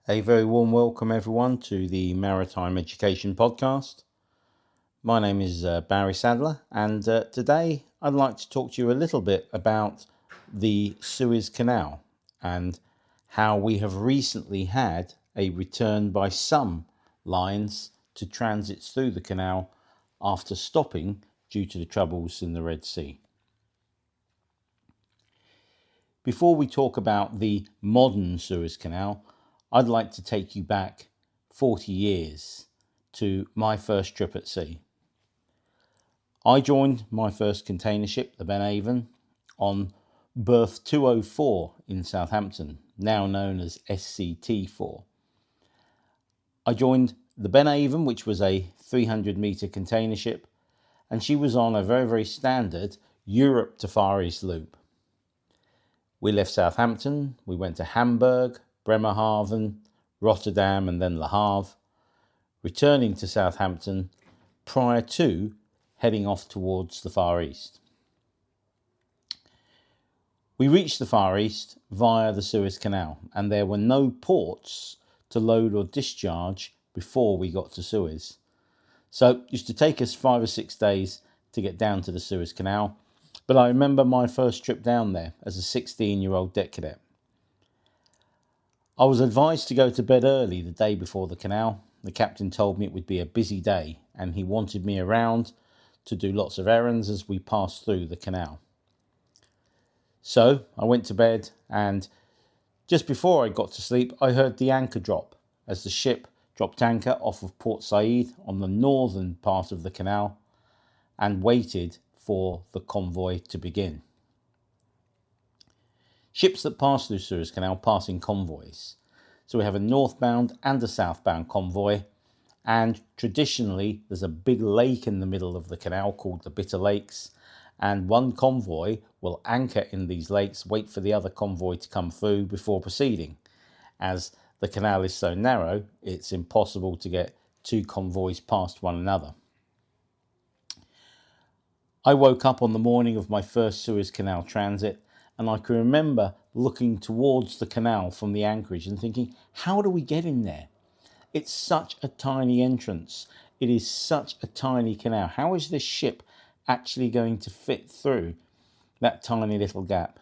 A very warm welcome, everyone, to the Maritime Education Podcast. My name is Barry Sadler, and today I'd like to talk to you a little bit about the Suez Canal and how we have recently had a return by some lines to transits through the canal after stopping due to the troubles in the Red Sea. Before we talk about the modern Suez Canal, I'd like to take you back 40 years to my first trip at sea. I joined my first container ship, the Ben Avon, on berth 204 in Southampton, now known as SCT4. I joined the Ben Avon, which was a 300-metre container ship, and she was on a very, very standard Europe to Far East loop. We left Southampton, we went to Hamburg, Bremerhaven, Rotterdam and then Le Havre, returning to Southampton prior to heading off towards the Far East. We reached the Far East via the Suez Canal, and there were no ports to load or discharge before we got to Suez. So it used to take us 5 or 6 days to get down to the Suez Canal, but I remember my first trip down there as a 16-year-old deck cadet. I was advised to go to bed early the day before the canal. The captain told me it would be a busy day and he wanted me around to do lots of errands as we passed through the canal. So I went to bed, and just before I got to sleep I heard the anchor drop as the ship dropped anchor off of Port Said on the northern part of the canal and waited for the convoy to begin. Ships that pass through Suez Canal pass in convoys. So we have a northbound and a southbound convoy, and traditionally there's a big lake in the middle of the canal called the Bitter Lakes, and one convoy will anchor in these lakes, wait for the other convoy to come through before proceeding. As the canal is so narrow, it's impossible to get two convoys past one another. I woke up on the morning of my first Suez Canal transit, and I can remember looking towards the canal from the anchorage and thinking, how do we get in there? It's such a tiny entrance. It is such a tiny canal. How is this ship actually going to fit through that tiny little gap?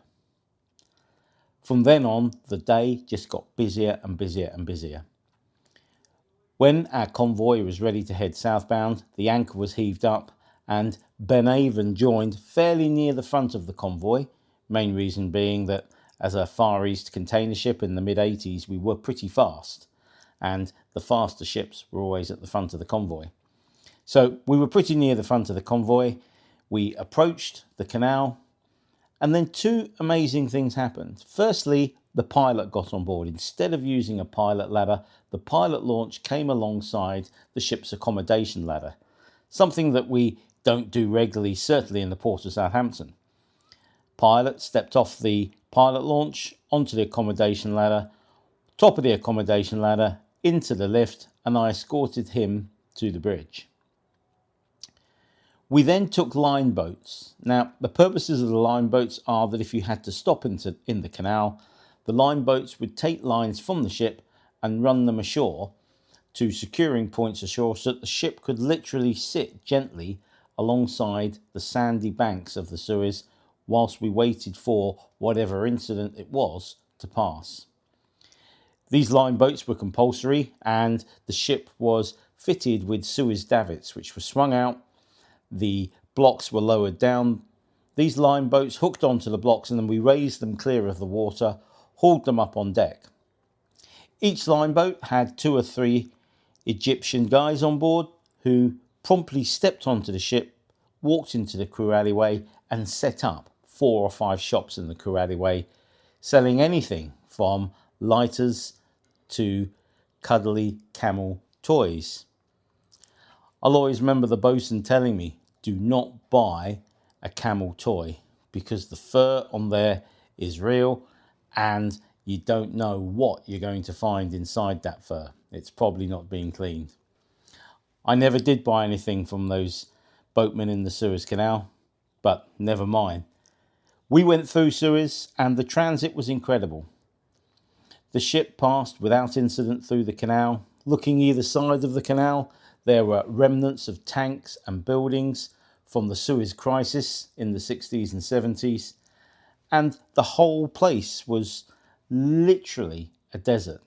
From then on, the day just got busier and busier and busier. When our convoy was ready to head southbound, the anchor was heaved up and Ben Avon joined fairly near the front of the convoy, main reason being that as a Far East container ship in the mid-80s, we were pretty fast, and the faster ships were always at the front of the convoy. So we were pretty near the front of the convoy. We approached the canal, and then two amazing things happened. Firstly, the pilot got on board. Instead of using a pilot ladder, the pilot launch came alongside the ship's accommodation ladder, something that we don't do regularly, certainly in the port of Southampton. Pilot stepped off the pilot launch onto the accommodation ladder, top of the accommodation ladder, into the lift, and I escorted him to the bridge. We then took line boats. Now, the purposes of the line boats are that if you had to stop in the canal, the line boats would take lines from the ship and run them ashore to securing points ashore so that the ship could literally sit gently alongside the sandy banks of the Suez whilst we waited for whatever incident it was to pass. These line boats were compulsory, and the ship was fitted with Suez davits which were swung out. The blocks were lowered down. These line boats hooked onto the blocks, and then we raised them clear of the water, hauled them up on deck. Each line boat had 2 or 3 Egyptian guys on board who promptly stepped onto the ship, walked into the crew alleyway and set up 4 or 5 shops in the crew alleyway, selling anything from lighters to cuddly camel toys. I'll always remember the bosun telling me, do not buy a camel toy because the fur on there is real and you don't know what you're going to find inside that fur. It's probably not being cleaned. I never did buy anything from those boatmen in the Suez Canal, but never mind. We went through Suez and the transit was incredible. The ship passed without incident through the canal. Looking either side of the canal, there were remnants of tanks and buildings from the Suez crisis in the 60s and 70s, and the whole place was literally a desert.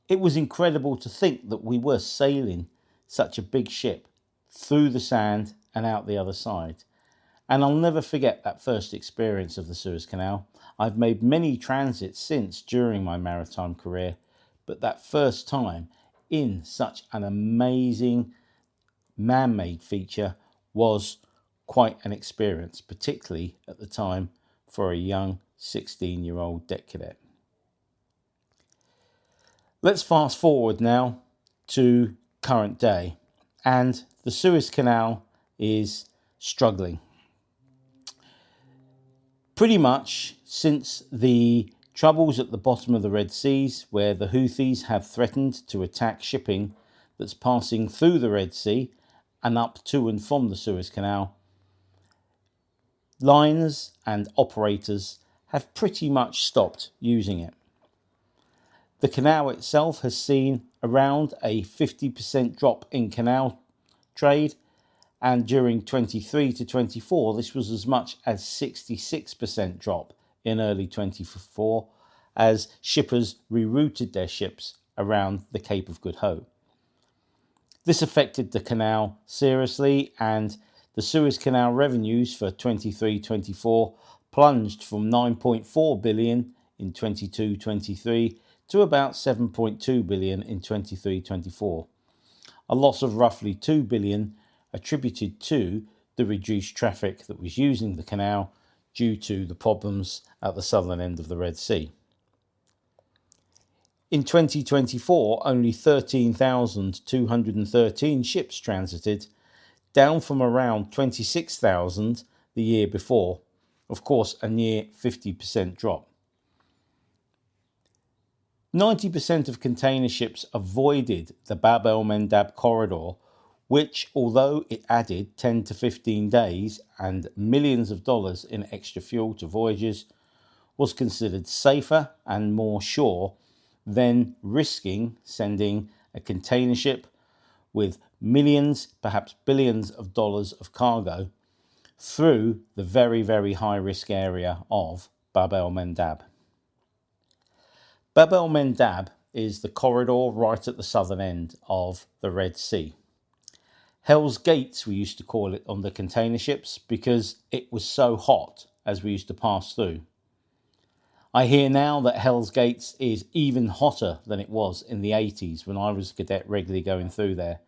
It was incredible to think that we were sailing such a big ship through the sand and out the other side. And I'll never forget that first experience of the Suez Canal. I've made many transits since during my maritime career, but that first time in such an amazing man-made feature was quite an experience, particularly at the time for a young 16-year-old deck cadet. Let's fast forward now to current day, and the Suez Canal is struggling. Pretty much since the troubles at the bottom of the Red Seas, where the Houthis have threatened to attack shipping that's passing through the Red Sea and up to and from the Suez Canal, liners and operators have pretty much stopped using it. The canal itself has seen around a 50% drop in canal trade, and during 23 to 24 this was as much as 66% drop in early 24 as shippers rerouted their ships around the Cape of Good Hope. This affected the canal seriously, and the Suez Canal revenues for 23-24 plunged from 9.4 billion in 22-23 to about 7.2 billion in 23-24, a loss of roughly 2 billion attributed to the reduced traffic that was using the canal due to the problems at the southern end of the Red Sea. In 2024, only 13,213 ships transited, down from around 26,000 the year before. Of course, a near 50% drop. 90% of container ships avoided the Bab el-Mandab corridor, which, although it added 10 to 15 days and millions of dollars in extra fuel to voyages, was considered safer and more sure than risking sending a container ship with millions, perhaps billions of dollars of cargo through the very, very high risk area of Bab el-Mandab. Bab el-Mandab is the corridor right at the southern end of the Red Sea. Hell's Gates, we used to call it on the container ships, because it was so hot as we used to pass through. I hear now that Hell's Gates is even hotter than it was in the 80s when I was a cadet regularly going through there.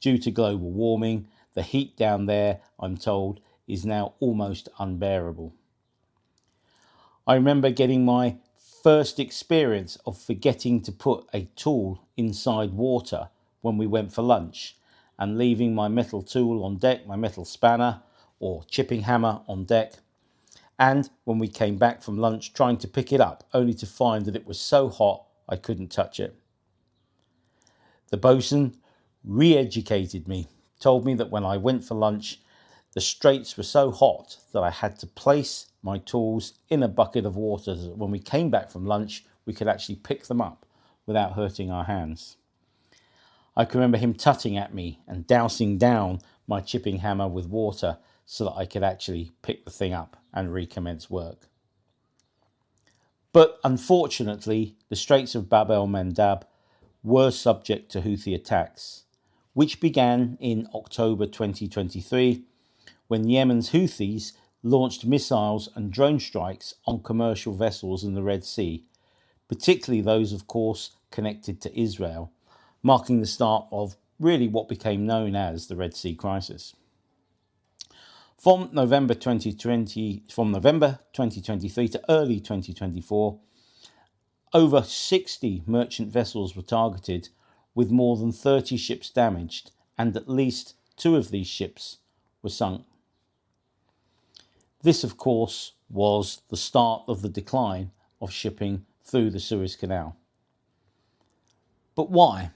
Due to global warming, the heat down there, I'm told, is now almost unbearable. I remember getting my first experience of forgetting to put a tool inside water when we went for lunch, and leaving my metal tool on deck, my metal spanner or chipping hammer on deck, and when we came back from lunch trying to pick it up, only to find that it was so hot I couldn't touch it. The bosun re-educated me, told me that when I went for lunch, the straits were so hot that I had to place my tools in a bucket of water so that when we came back from lunch, we could actually pick them up without hurting our hands. I can remember him tutting at me and dousing down my chipping hammer with water so that I could actually pick the thing up and recommence work. But unfortunately, the Straits of Bab el-Mandab were subject to Houthi attacks, which began in October 2023 when Yemen's Houthis launched missiles and drone strikes on commercial vessels in the Red Sea, particularly those, of course, connected to Israel, marking the start of really what became known as the Red Sea crisis. From November 2023 to early 2024, over 60 merchant vessels were targeted, with more than 30 ships damaged, and at least 2 of these ships were sunk. This, of course, was the start of the decline of shipping through the Suez Canal. But why?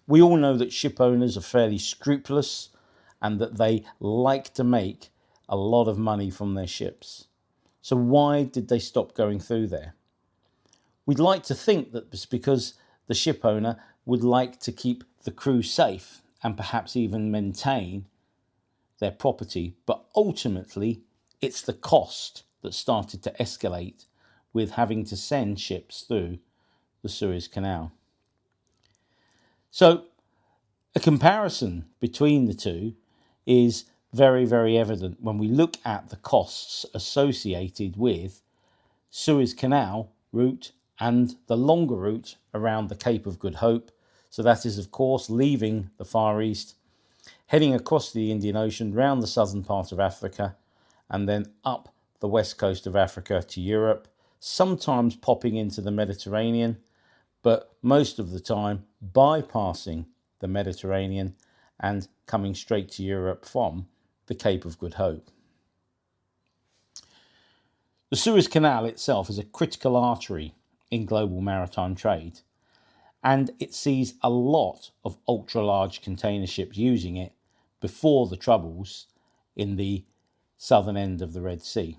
We all know that ship owners are fairly scrupulous and that they like to make a lot of money from their ships. So why did they stop going through there? We'd like to think that it's because the ship owner would like to keep the crew safe and perhaps even maintain their property, but ultimately it's the cost that started to escalate with having to send ships through the Suez Canal. So a comparison between the two is very, very evident when we look at the costs associated with Suez Canal route and the longer route around the Cape of Good Hope. So that is, of course, leaving the Far East, heading across the Indian Ocean, round the southern part of Africa, and then up the west coast of Africa to Europe, sometimes popping into the Mediterranean, but most of the time bypassing the Mediterranean and coming straight to Europe from the Cape of Good Hope. The Suez Canal itself is a critical artery in global maritime trade, and it sees a lot of ultra-large container ships using it before the troubles in the southern end of the Red Sea.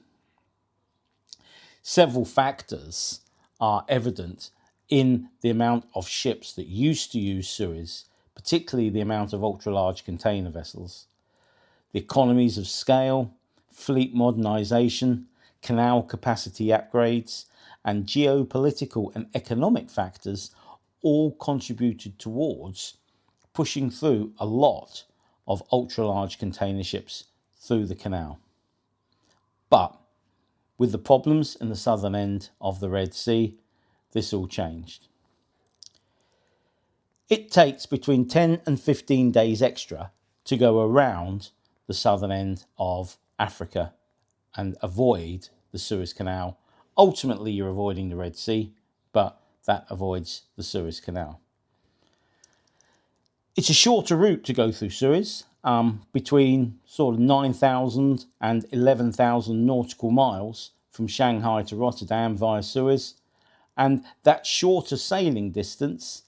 Several factors are evident in the amount of ships that used to use Suez, particularly the amount of ultra-large container vessels. The economies of scale, fleet modernisation, canal capacity upgrades, and geopolitical and economic factors all contributed towards pushing through a lot of ultra-large container ships through the canal. But with the problems in the southern end of the Red Sea, this all changed. It takes between 10 and 15 days extra to go around the southern end of Africa and avoid the Suez Canal. Ultimately, you're avoiding the Red Sea, but that avoids the Suez Canal. It's a shorter route to go through Suez, between sort of 9,000 and 11,000 nautical miles from Shanghai to Rotterdam via Suez, and that shorter sailing distance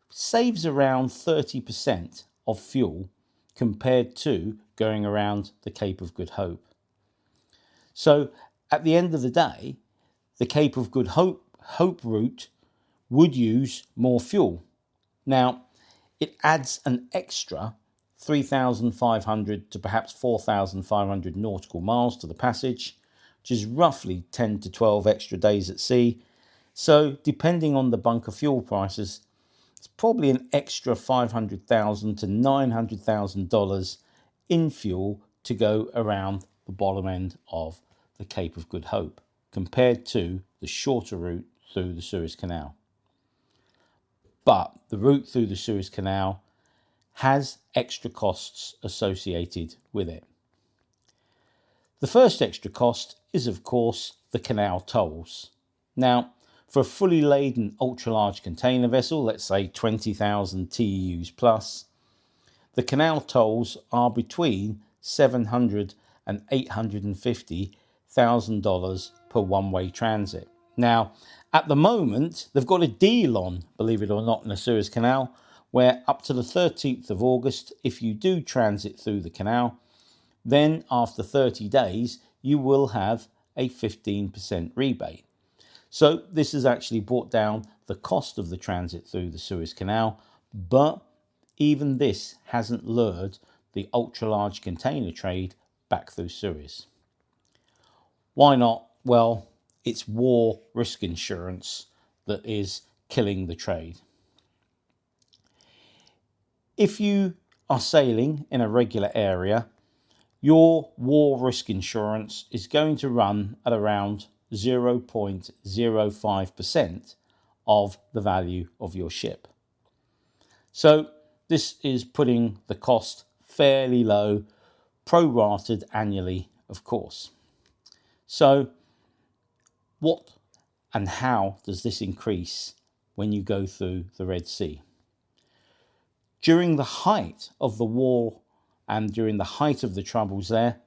saves around 30% of fuel compared to going around the Cape of Good Hope. So at the end of the day, the Cape of Good Hope route would use more fuel. Now, it adds an extra 3,500 to perhaps 4,500 nautical miles to the passage, which is roughly 10 to 12 extra days at sea. So depending on the bunker fuel prices, it's probably an extra $500,000 to $900,000 in fuel to go around the bottom end of the Cape of Good Hope, compared to the shorter route through the Suez Canal. But the route through the Suez Canal has extra costs associated with it. The first extra cost is, of course, the canal tolls. Now, for a fully laden ultra-large container vessel, let's say 20,000 TEUs plus, the canal tolls are between $700,000 and $850,000 per one-way transit. Now, at the moment, they've got a deal on, believe it or not, in the Suez Canal, where up to the 13th of August, if you do transit through the canal, then after 30 days, you will have a 15% rebate. So this has actually brought down the cost of the transit through the Suez Canal, but even this hasn't lured the ultra-large container trade back through Suez. Why not? Well, it's war risk insurance that is killing the trade. If you are sailing in a regular area, your war risk insurance is going to run at around 0.05% of the value of your ship. So this is putting the cost fairly low, prorated annually, of course. So what and how does this increase when you go through the Red Sea? During the height of the war and during the height of the troubles there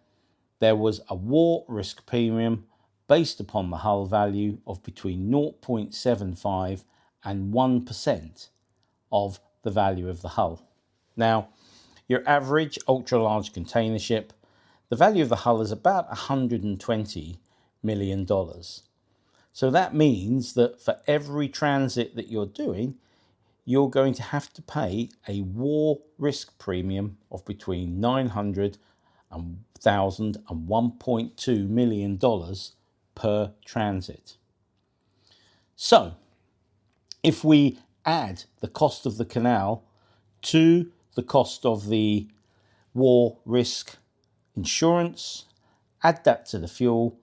was a war risk premium based upon the hull value of between 0.75 and 1% of the value of the hull. Now, your average ultra-large container ship, the value of the hull is about $120 million. So that means that for every transit that you're doing, you're going to have to pay a war risk premium of between $900,000 and $1.2 million per transit. So if we add the cost of the canal to the cost of the war risk insurance, add that to the fuel,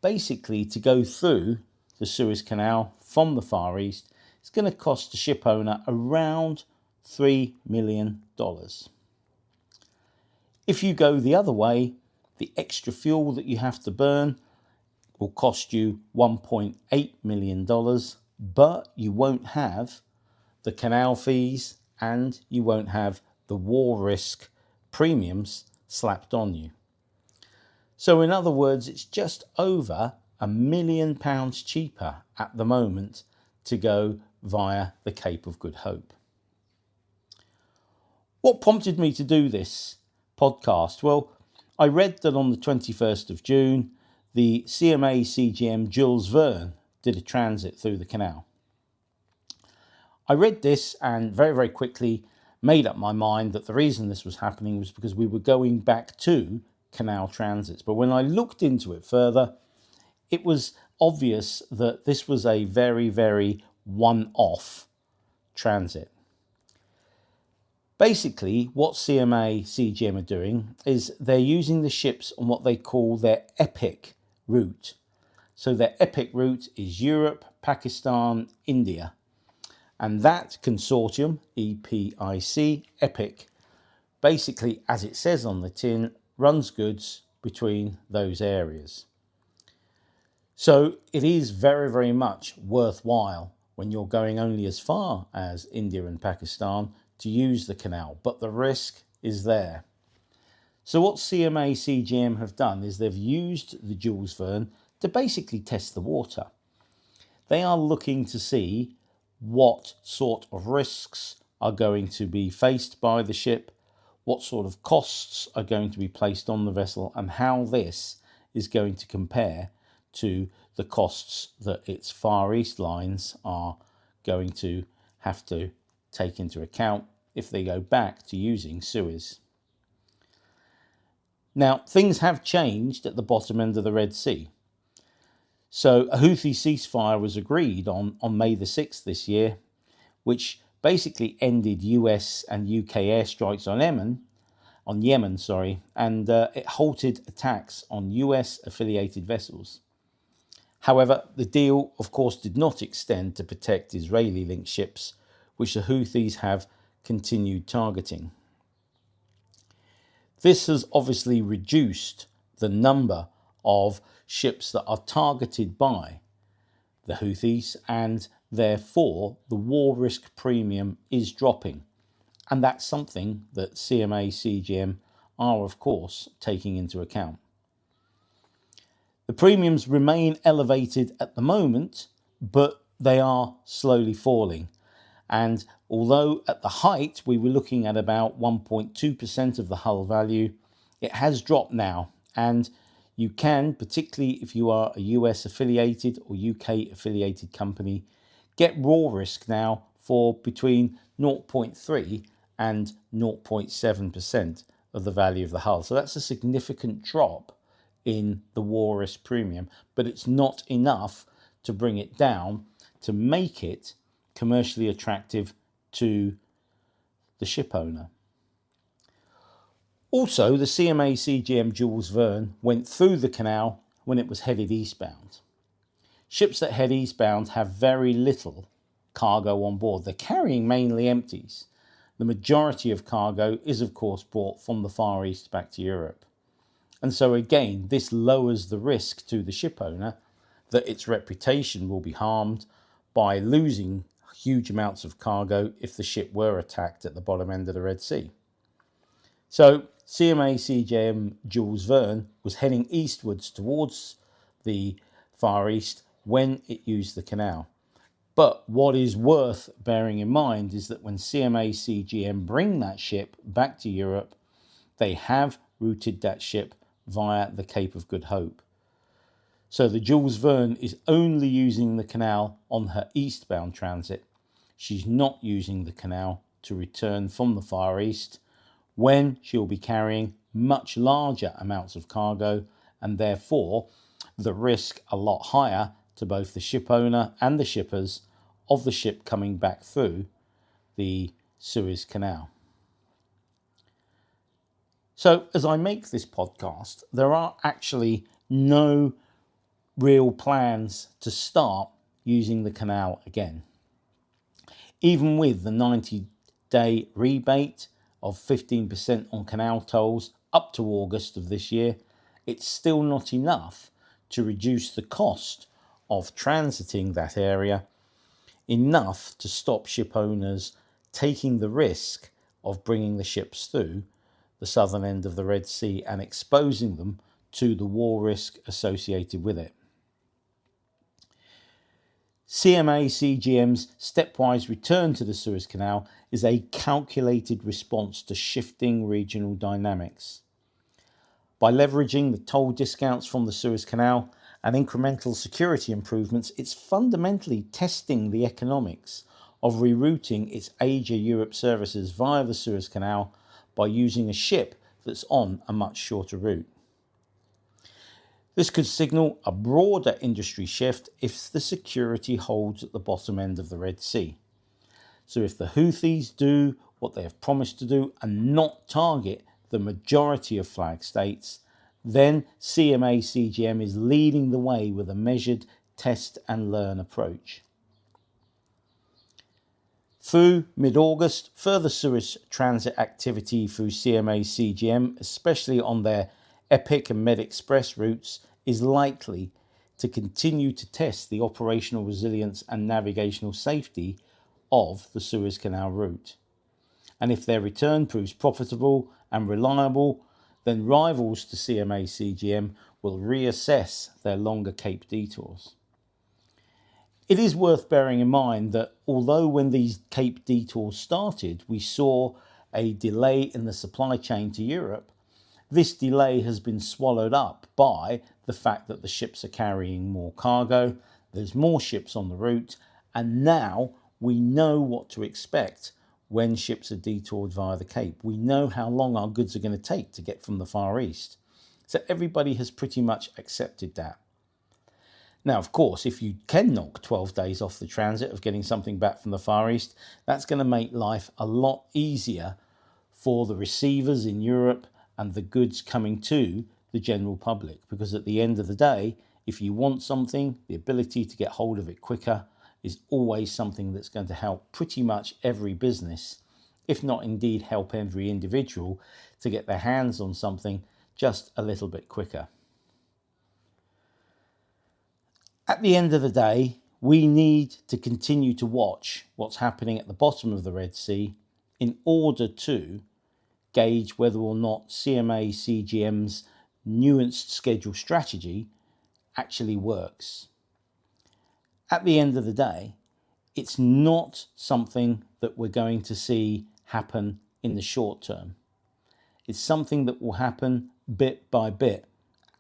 basically to go through the Suez Canal from the Far East, it's going to cost the ship owner around $3 million. If you go the other way, the extra fuel that you have to burn will cost you $1.8 million, but you won't have the canal fees and you won't have the war risk premiums slapped on you. So in other words, it's just over £1 million cheaper at the moment to go via the Cape of Good Hope. What prompted me to do this podcast? Well, I read that on the 21st of June, the CMA CGM Jules Verne did a transit through the canal. I read this and very, very quickly made up my mind that the reason this was happening was because we were going back to canal transits. But when I looked into it further, it was obvious that this was a very, very one-off transit. Basically, what CMA CGM are doing is they're using the ships on what they call their EPIC route. So their EPIC route is Europe, Pakistan, India. And that consortium, EPIC, EPIC, basically, as it says on the tin, runs goods between those areas. So it is very, very much worthwhile when you're going only as far as India and Pakistan to use the canal, but the risk is there. So what CMA CGM have done is they've used the Jules Verne to basically test the water. They are looking to see what sort of risks are going to be faced by the ship, what sort of costs are going to be placed on the vessel, and how this is going to compare to the costs that its Far East lines are going to have to take into account if they go back to using Suez. Now, things have changed at the bottom end of the Red Sea. So a Houthi ceasefire was agreed on May the 6th this year, which basically ended US and UK airstrikes on Yemen, and it halted attacks on US affiliated vessels. However, the deal, of course, did not extend to protect Israeli-linked ships, which the Houthis have continued targeting. This has obviously reduced the number of ships that are targeted by the Houthis, and therefore the war risk premium is dropping. And that's something that CMA CGM are, of course, taking into account. The premiums remain elevated at the moment, but they are slowly falling. And although at the height we were looking at about 1.2% of the hull value, it has dropped now. And you can, particularly if you are a US affiliated or UK affiliated company, get raw risk now for between 0.3 and 0.7% of the value of the hull. So that's a significant drop in the war risk premium, but it's not enough to bring it down to make it commercially attractive to the ship owner. Also, the CMA CGM Jules Verne went through the canal when it was headed eastbound. Ships that head eastbound have very little cargo on board. They're carrying mainly empties. The majority of cargo is, of course, brought from the Far East back to Europe. And so again, this lowers the risk to the ship owner that its reputation will be harmed by losing huge amounts of cargo if the ship were attacked at the bottom end of the Red Sea. So CMA CGM Jules Verne was heading eastwards towards the Far East when it used the canal. But what is worth bearing in mind is that when CMA CGM bring that ship back to Europe, they have routed that ship via the Cape of Good Hope. So the Jules Verne is only using the canal on her eastbound transit. She's not using the canal to return from the Far East, when she'll be carrying much larger amounts of cargo, and therefore the risk a lot higher to both the ship owner and the shippers of the ship coming back through the Suez Canal. So as I make this podcast, there are actually no real plans to start using the canal again. Even with the 90-day rebate of 15% on canal tolls up to August of this year, it's still not enough to reduce the cost of transiting that area enough to stop ship owners taking the risk of bringing the ships through the southern end of the Red Sea and exposing them to the war risk associated with it. CMA CGM's stepwise return to the Suez Canal is a calculated response to shifting regional dynamics. By leveraging the toll discounts from the Suez Canal and incremental security improvements, it's fundamentally testing the economics of rerouting its Asia-Europe services via the Suez Canal by using a ship that's on a much shorter route. This could signal a broader industry shift if the security holds at the bottom end of the Red Sea. So if the Houthis do what they have promised to do and not target the majority of flag states, then CMA CGM is leading the way with a measured test and learn approach. Through mid-August, further Suez transit activity through CMA CGM, especially on their Epic and Med Express routes, is likely to continue to test the operational resilience and navigational safety of the Suez Canal route. And if their return proves profitable and reliable, then rivals to CMA CGM will reassess their longer Cape detours. It is worth bearing in mind that although when these Cape detours started, we saw a delay in the supply chain to Europe, this delay has been swallowed up by the fact that the ships are carrying more cargo, there's more ships on the route, and now we know what to expect when ships are detoured via the Cape. We know how long our goods are going to take to get from the Far East. So everybody has pretty much accepted that. Now, of course, if you can knock 12 days off the transit of getting something back from the Far East, that's going to make life a lot easier for the receivers in Europe and the goods coming to the general public. Because at the end of the day, if you want something, the ability to get hold of it quicker is always something that's going to help pretty much every business, if not indeed help every individual to get their hands on something just a little bit quicker. At the end of the day, we need to continue to watch what's happening at the bottom of the Red Sea in order to gauge whether or not CMA CGM's nuanced schedule strategy actually works. At the end of the day, it's not something that we're going to see happen in the short term. It's something that will happen bit by bit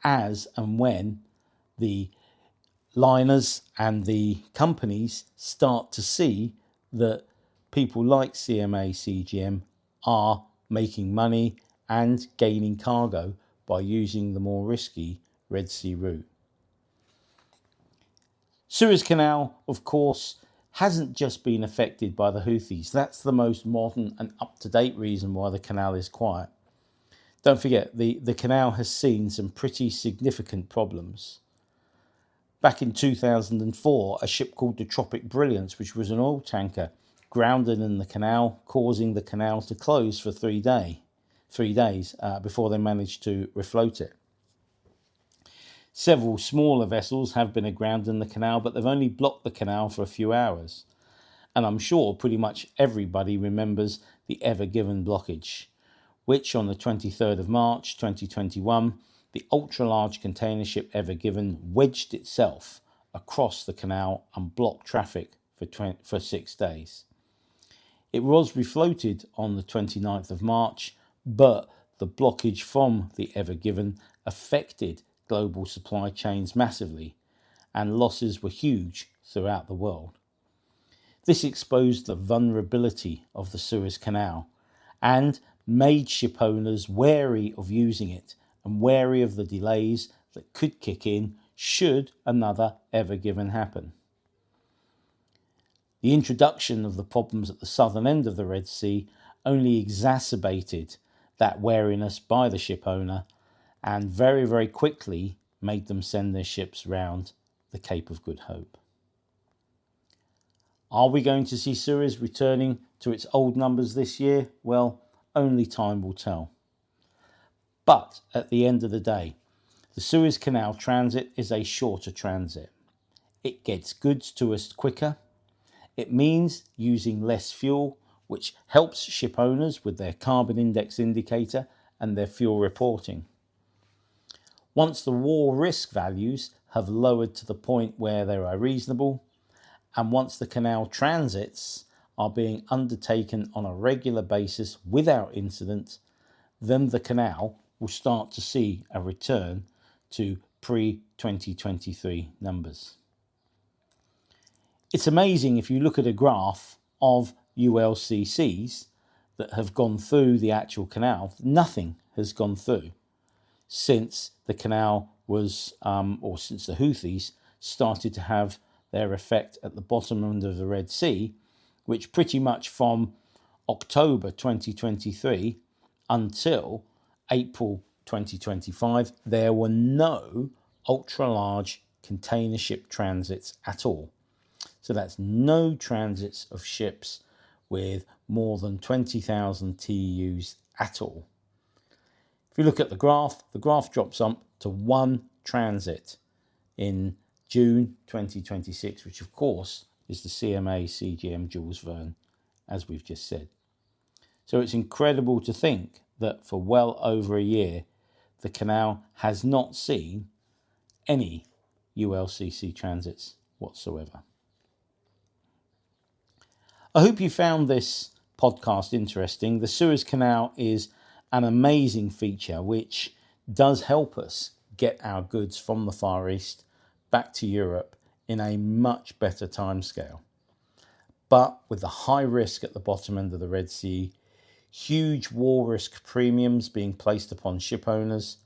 as and when the liners and the companies start to see that people like CMA CGM are making money and gaining cargo by using the more risky Red Sea route. Suez Canal, of course, hasn't just been affected by the Houthis. That's the most modern and up-to-date reason why the canal is quiet. Don't forget, the canal has seen some pretty significant problems. Back in 2004, a ship called the Tropic Brilliance, which was an oil tanker, grounded in the canal, causing the canal to close for 3 days before they managed to refloat it. Several smaller vessels have been aground in the canal, but they've only blocked the canal for a few hours. And I'm sure pretty much everybody remembers the Ever Given blockage, which on the 23rd of March 2021, the ultra-large container ship Ever Given wedged itself across the canal and blocked traffic for 6 days. It was refloated on the 29th of March, but the blockage from the Ever Given affected global supply chains massively, and losses were huge throughout the world. This exposed the vulnerability of the Suez Canal and made ship owners wary of using it and wary of the delays that could kick in should another Ever Given happen. The introduction of the problems at the southern end of the Red Sea only exacerbated that wariness by the ship owner and very, very quickly made them send their ships round the Cape of Good Hope. Are we going to see Suez returning to its old numbers this year? Well, only time will tell. But at the end of the day, the Suez Canal transit is a shorter transit. It gets goods to us quicker. It means using less fuel, which helps ship owners with their carbon index indicator and their fuel reporting. Once the war risk values have lowered to the point where they are reasonable, and once the canal transits are being undertaken on a regular basis without incident, then the canal will start to see a return to pre-2023 numbers. It's amazing if you look at a graph of ULCCs that have gone through the actual canal, nothing has gone through since the canal was, or since the Houthis started to have their effect at the bottom end of the Red Sea, which pretty much from October 2023 until April 2025, there were no ultra-large container ship transits at all. So that's no transits of ships with more than 20,000 TEUs at all. If you look at the graph drops up to one transit in June 2026, which of course is the CMA CGM Jules Verne, as we've just said. So it's incredible to think that for well over a year, the canal has not seen any ULCC transits whatsoever. I hope you found this podcast interesting. The Suez Canal is an amazing feature which does help us get our goods from the Far East back to Europe in a much better timescale. But with the high risk at the bottom end of the Red Sea, huge war risk premiums being placed upon ship owners,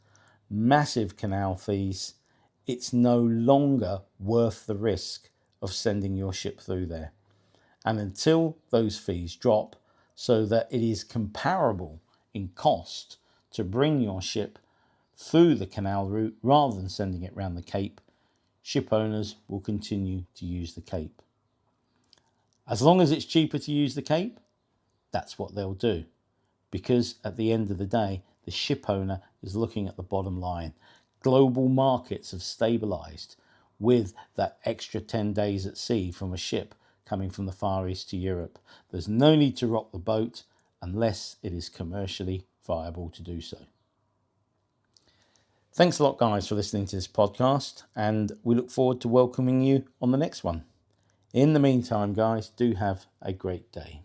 massive canal fees, it's no longer worth the risk of sending your ship through there. And until those fees drop so that it is comparable in cost to bring your ship through the canal route rather than sending it round the Cape, ship owners will continue to use the Cape. As long as it's cheaper to use the Cape, that's what they'll do. Because at the end of the day, the ship owner is looking at the bottom line. Global markets have stabilised with that extra 10 days at sea from a ship coming from the Far East to Europe. There's no need to rock the boat unless it is commercially viable to do so. Thanks a lot, guys, for listening to this podcast, and we look forward to welcoming you on the next one. In the meantime, guys, do have a great day.